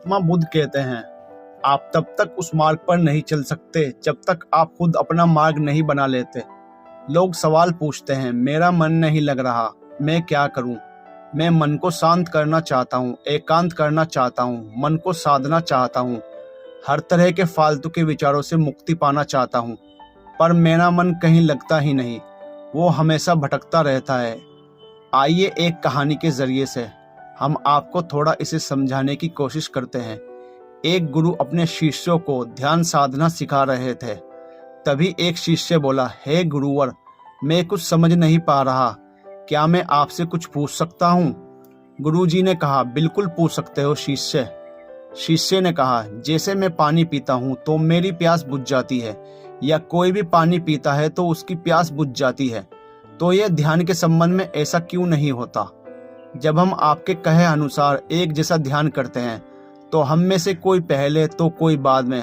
महात्मा बुद्ध कहते हैं, आप तब तक उस मार्ग पर नहीं चल सकते जब तक आप खुद अपना मार्ग नहीं बना लेते। लोग सवाल पूछते हैं, मेरा मन नहीं लग रहा, मैं क्या करूं? मैं मन को शांत करना चाहता हूं, एकांत करना चाहता हूं, मन को साधना चाहता हूं, हर तरह के फालतू के विचारों से मुक्ति पाना चाहता हूं, पर मेरा मन कहीं लगता ही नहीं, वो हमेशा भटकता रहता है। आइए एक कहानी के जरिए से हम आपको थोड़ा इसे समझाने की कोशिश करते हैं। एक गुरु अपने शिष्यों को ध्यान साधना सिखा रहे थे। तभी एक शिष्य बोला, हे गुरुवर, मैं कुछ समझ नहीं पा रहा, क्या मैं आपसे कुछ पूछ सकता हूँ? गुरुजी ने कहा, बिल्कुल पूछ सकते हो शिष्य। शिष्य ने कहा, जैसे मैं पानी पीता हूँ तो मेरी प्यास बुझ जाती है, या कोई भी पानी पीता है तो उसकी प्यास बुझ जाती है, तो यह ध्यान के संबंध में ऐसा क्यों नहीं होता? जब हम आपके कहे अनुसार एक जैसा ध्यान करते हैं तो हम में से कोई पहले तो कोई बाद में,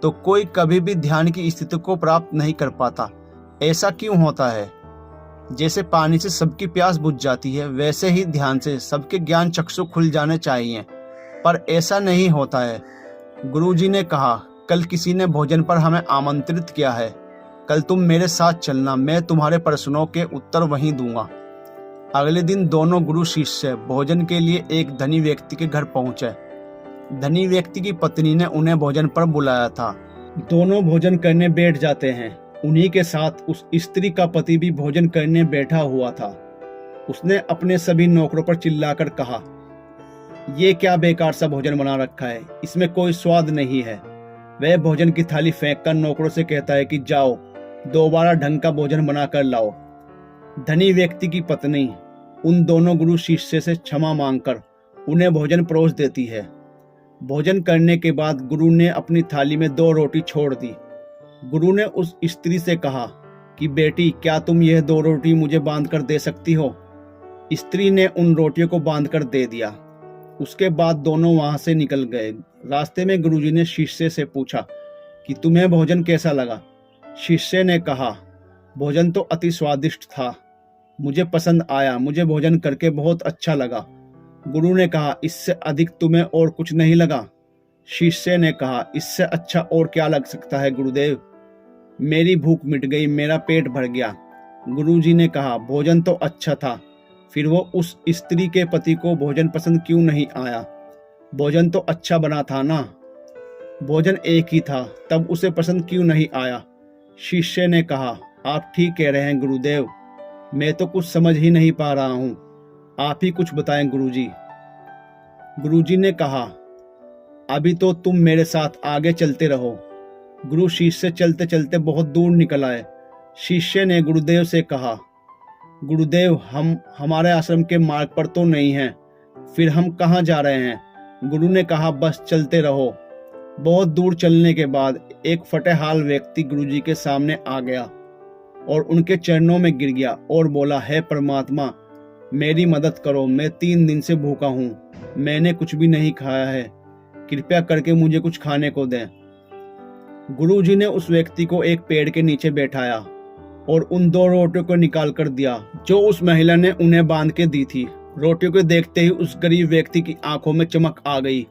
तो कोई कभी भी ध्यान की स्थिति को प्राप्त नहीं कर पाता। ऐसा क्यों होता है? जैसे पानी से सबकी प्यास बुझ जाती है, वैसे ही ध्यान से सबके ज्ञान चक्षु खुल जाने चाहिए, पर ऐसा नहीं होता है। गुरुजी ने कहा, कल किसी ने भोजन पर हमें आमंत्रित किया है, कल तुम मेरे साथ चलना, मैं तुम्हारे प्रश्नों के उत्तर वहीं दूंगा। अगले दिन दोनों गुरु शिष्य भोजन के लिए एक धनी व्यक्ति के घर पहुंचे। धनी व्यक्ति की पत्नी ने उन्हें भोजन पर बुलाया था। दोनों भोजन करने बैठ जाते हैं। उन्हीं के साथ उस स्त्री का पति भी भोजन करने बैठा हुआ था। उसने अपने सभी नौकरों पर चिल्लाकर कहा, ये क्या बेकार सा भोजन बना रखा है, इसमें कोई स्वाद नहीं है। वह भोजन की थाली फेंककर नौकरों से कहता है कि जाओ, दोबारा ढंग का भोजन बना कर लाओ। धनी व्यक्ति की पत्नी उन दोनों गुरु शिष्य से क्षमा मांगकर उन्हें भोजन परोस देती है। भोजन करने के बाद गुरु ने अपनी थाली में 2 रोटी छोड़ दी। गुरु ने उस स्त्री से कहा कि बेटी, क्या तुम यह 2 रोटी मुझे बांध कर दे सकती हो? स्त्री ने उन रोटियों को बांध कर दे दिया। उसके बाद दोनों वहां से निकल गए। रास्ते में गुरुजी ने शिष्य से पूछा कि तुम्हें भोजन कैसा लगा? शिष्य ने कहा, भोजन तो अति स्वादिष्ट था, मुझे पसंद आया, मुझे भोजन करके बहुत अच्छा लगा। गुरु ने कहा, इससे अधिक तुम्हें और कुछ नहीं लगा? शिष्य ने कहा, इससे अच्छा और क्या लग सकता है गुरुदेव, मेरी भूख मिट गई, मेरा पेट भर गया। गुरुजी ने कहा, भोजन तो अच्छा था, फिर वो उस स्त्री के पति को भोजन पसंद क्यों नहीं आया? भोजन तो अच्छा बना था ना, भोजन एक ही था, तब उसे पसंद क्यों नहीं आया? शिष्य ने कहा, आप ठीक कह रहे हैं गुरुदेव, मैं तो कुछ समझ ही नहीं पा रहा हूँ, आप ही कुछ बताएं गुरुजी। गुरुजी ने कहा, अभी तो तुम मेरे साथ आगे चलते रहो। गुरु शिष्य चलते चलते बहुत दूर निकल आए। शिष्य ने गुरुदेव से कहा, गुरुदेव, हम हमारे आश्रम के मार्ग पर तो नहीं हैं, फिर हम कहाँ जा रहे हैं? गुरु ने कहा, बस चलते रहो। बहुत दूर चलने के बाद एक फटेहाल व्यक्ति गुरुजी के सामने आ गया और उनके चरणों में गिर गया और बोला, हे परमात्मा, मेरी मदद करो, मैं 3 दिन से भूखा हूँ, मैंने कुछ भी नहीं खाया है, कृपया करके मुझे कुछ खाने को दें। गुरुजी ने उस व्यक्ति को एक पेड़ के नीचे बैठाया और उन 2 रोटियों को निकाल कर दिया जो उस महिला ने उन्हें बांध के दी थी। रोटियों को देखते ही उस गरीब व्यक्ति की आंखों में चमक आ गई।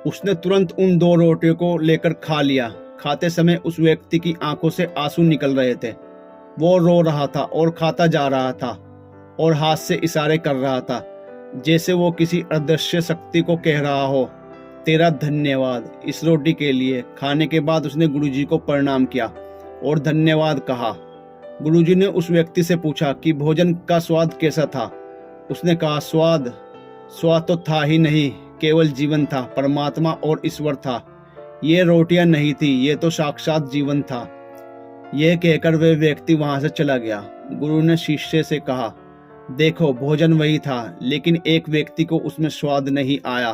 उसने तुरंत उन 2 रोटियों को लेकर खा लिया। खाते समय उस व्यक्ति की आंखों से आंसू निकल रहे थे। वो रो रहा था और खाता जा रहा था और हाथ से इशारे कर रहा था, जैसे वो किसी अदृश्य शक्ति को कह रहा हो, तेरा धन्यवाद इस रोटी के लिए। खाने के बाद उसने गुरुजी को प्रणाम किया और धन्यवाद कहा। गुरुजी ने उस व्यक्ति से पूछा कि भोजन का स्वाद कैसा था? उसने कहा, स्वाद तो था ही नहीं, केवल जीवन था, परमात्मा और ईश्वर था। ये रोटियां नहीं थी, ये तो साक्षात जीवन था। यह कहकर वह व्यक्ति वहां से चला गया। गुरु ने शिष्य से कहा, देखो, भोजन वही था, लेकिन एक व्यक्ति को उसमें स्वाद नहीं आया,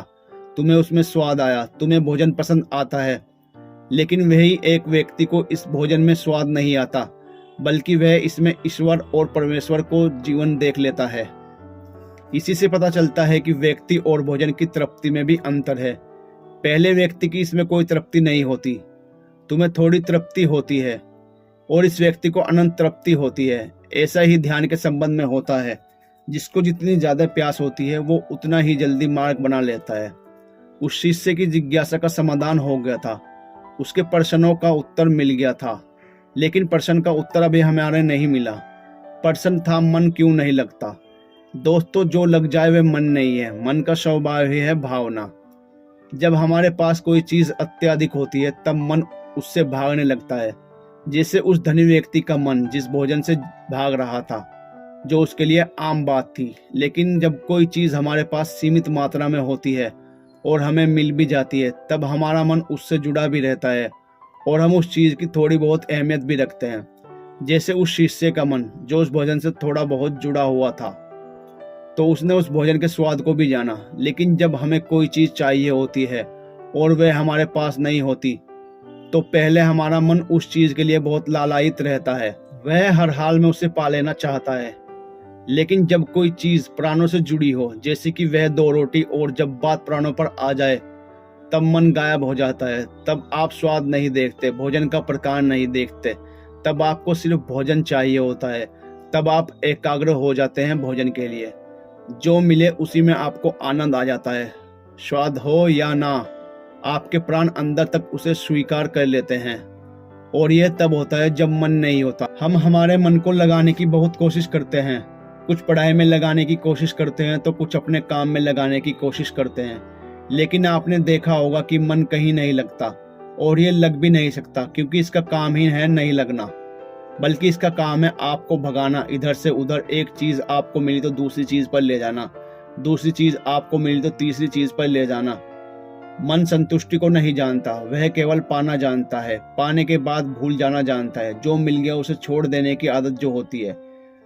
तुम्हें उसमें स्वाद आया। तुम्हें भोजन पसंद आता है, लेकिन वही एक व्यक्ति को इस भोजन में स्वाद नहीं आता, बल्कि वह इसमें ईश्वर और परमेश्वर को जीवन देख लेता है। इसी से पता चलता है कि व्यक्ति और भोजन की तृप्ति में भी अंतर है। पहले व्यक्ति की इसमें कोई तृप्ति नहीं होती, तुम्हें थोड़ी तृप्ति होती है, और इस व्यक्ति को अनंत तृप्ति होती है। ऐसा ही ध्यान के संबंध में होता है। जिसको जितनी ज्यादा प्यास होती है वो उतना ही जल्दी मार्ग बना लेता है। उस शिष्य की जिज्ञासा का समाधान हो गया था, उसके प्रश्नों का उत्तर मिल गया था। लेकिन प्रश्न का उत्तर अभी हमारे नहीं मिला। प्रश्न था, मन क्यों नहीं लगता। दोस्तों, जो लग जाए वह मन नहीं है, मन का स्वभाव ही है भावना। जब हमारे पास कोई चीज अत्यधिक होती है तब मन उससे भागने लगता है। जैसे उस धनी व्यक्ति का मन जिस भोजन से भाग रहा था, जो उसके लिए आम बात थी। लेकिन जब कोई चीज हमारे पास सीमित मात्रा में होती है और हमें मिल भी जाती है, तब हमारा मन उससे जुड़ा भी रहता है और हम उस चीज की थोड़ी बहुत अहमियत भी रखते हैं। जैसे उस शिष्य का मन जो उस भोजन से थोड़ा बहुत जुड़ा हुआ था, तो उसने उस भोजन के स्वाद को भी जाना। लेकिन जब हमें कोई चीज चाहिए होती है और वह हमारे पास नहीं होती, तो पहले हमारा मन उस चीज के लिए बहुत लालायित रहता है, वह हर हाल में उसे पा लेना चाहता है। लेकिन जब कोई चीज प्राणों से जुड़ी हो, जैसे कि वह 2 रोटी, और जब बात प्राणों पर आ जाए तब मन गायब हो जाता है। तब आप स्वाद नहीं देखते, भोजन का प्रकार नहीं देखते, तब आपको सिर्फ भोजन चाहिए होता है। तब आप एकाग्र हो जाते हैं भोजन के लिए। जो मिले उसी में आपको आनंद आ जाता है। स्वाद हो या ना, आपके प्राण अंदर तक उसे स्वीकार कर लेते हैं। और यह तब होता है जब मन नहीं होता। हम हमारे मन को लगाने की बहुत कोशिश करते हैं, कुछ पढ़ाई में लगाने की कोशिश करते हैं तो कुछ अपने काम में लगाने की कोशिश करते हैं। लेकिन आपने देखा होगा कि मन कहीं नहीं लगता, और ये लग भी नहीं सकता, क्योंकि इसका काम ही है नहीं लगना, बल्कि इसका काम है आपको भगाना इधर से उधर। एक चीज आपको मिली तो दूसरी चीज पर ले जाना, दूसरी चीज आपको मिली तो तीसरी चीज पर ले जाना। मन संतुष्टि को नहीं जानता, वह केवल पाना जानता है, पाने के बाद भूल जाना जानता है। जो मिल गया उसे छोड़ देने की आदत जो होती है,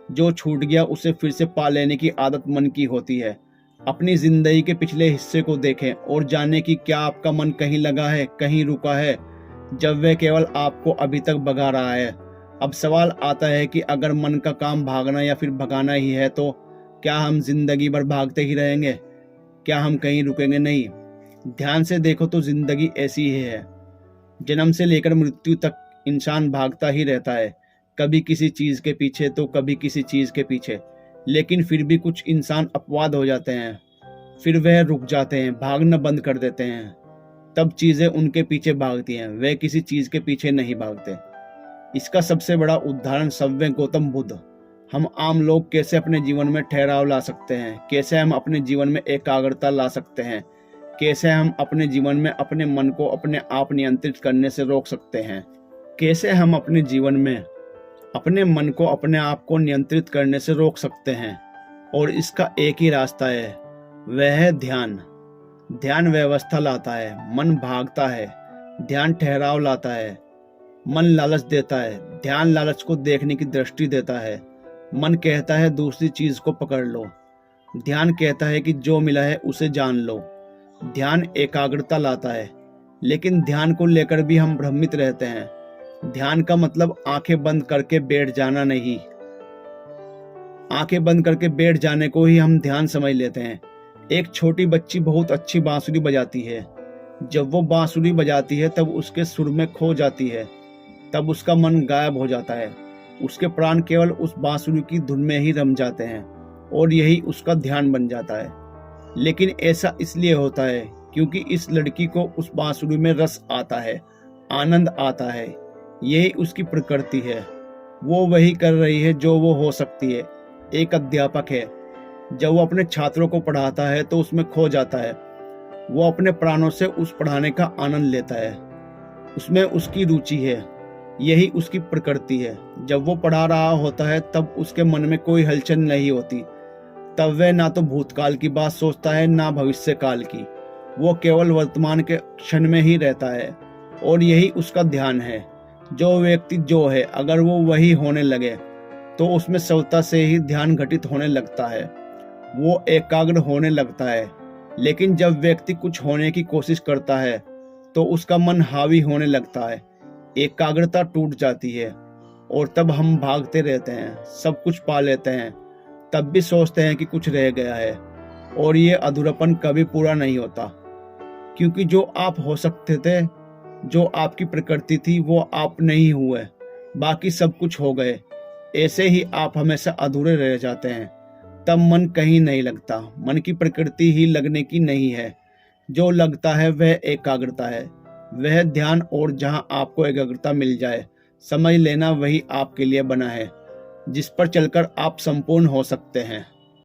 जो छूट गया उसे फिर से पा लेने की आदत मन की होती है। अपनी जिंदगी के पिछले हिस्से को देखें और जानें कि क्या आपका मन कहीं लगा है, कहीं रुका है, जब वह केवल आपको अभी तक भगा रहा है। अब सवाल आता है कि अगर मन का काम भागना या फिर भगाना ही है, तो क्या हम जिंदगी भर भागते ही रहेंगे? क्या हम कहीं रुकेंगे नहीं? ध्यान से देखो तो जिंदगी ऐसी ही है। जन्म से लेकर मृत्यु तक इंसान भागता ही रहता है, कभी किसी चीज के पीछे तो कभी किसी चीज के पीछे। लेकिन फिर भी कुछ इंसान अपवाद हो जाते हैं, फिर वह रुक जाते हैं, भागना बंद कर देते हैं। तब चीजें उनके पीछे भागती हैं, वे किसी चीज के पीछे नहीं भागते। इसका सबसे बड़ा उदाहरण सव्य गौतम बुद्ध। हम आम लोग कैसे अपने जीवन में ठहराव ला सकते हैं, कैसे हम अपने जीवन में एकाग्रता ला सकते हैं, कैसे हम अपने जीवन में अपने मन को अपने आप नियंत्रित करने से रोक सकते हैं, कैसे हम अपने जीवन में अपने मन को अपने आप को नियंत्रित करने से रोक सकते हैं। और इसका एक ही रास्ता है, वह है ध्यान। ध्यान व्यवस्था लाता है, मन भागता है, ध्यान ठहराव लाता है। मन लालच देता है, ध्यान लालच को देखने की दृष्टि देता है। मन कहता है दूसरी चीज को पकड़ लो, ध्यान कहता है कि जो मिला है उसे जान लो। ध्यान एकाग्रता लाता है, लेकिन ध्यान को लेकर भी हम भ्रमित रहते हैं। ध्यान का मतलब आंखें बंद करके बैठ जाना नहीं। आंखें बंद करके बैठ जाने को ही हम ध्यान समझ लेते हैं। एक छोटी बच्ची बहुत अच्छी बांसुरी बजाती है। जब वो बांसुरी बजाती है तब उसके सुर में खो जाती है, तब उसका मन गायब हो जाता है। उसके प्राण केवल उस बांसुरी की धुन में ही रम जाते हैं और यही उसका ध्यान बन जाता है। लेकिन ऐसा इसलिए होता है क्योंकि इस लड़की को उस बांसुरी में रस आता है, आनंद आता है। यही उसकी प्रकृति है। वो वही कर रही है जो वो हो सकती है। एक अध्यापक है, जब वो अपने छात्रों को पढ़ाता है तो उसमें खो जाता है। वो अपने प्राणों से उस पढ़ाने का आनंद लेता है, उसमें उसकी रुचि है, यही उसकी प्रकृति है। जब वो पढ़ा रहा होता है तब उसके मन में कोई हलचल नहीं होती। तब वह ना तो भूतकाल की बात सोचता है ना भविष्य काल की। वो केवल वर्तमान के क्षण में ही रहता है और यही उसका ध्यान है। जो व्यक्ति जो है, अगर वो वही होने लगे तो उसमें स्वतः से ही ध्यान घटित होने लगता है, वो एकाग्र होने लगता है। लेकिन जब व्यक्ति कुछ होने की कोशिश करता है तो उसका मन हावी होने लगता है, एकाग्रता टूट जाती है और तब हम भागते रहते हैं, सब कुछ पा लेते हैं, तब भी सोचते हैं कि कुछ रह गया है। और ये अधूरापन कभी पूरा नहीं होता, क्योंकि जो आप हो सकते थे, जो आपकी प्रकृति थी, वो आप नहीं हुए, बाकी सब कुछ हो गए। ऐसे ही आप हमेशा अधूरे रह जाते हैं। तब मन कहीं नहीं लगता। मन की प्रकृति ही लगने की नहीं है। जो लगता है वह एकाग्रता है, वह ध्यान, और जहाँ आपको एकाग्रता मिल जाए समझ लेना वही आपके लिए बना है, जिस पर चलकर आप संपूर्ण हो सकते हैं।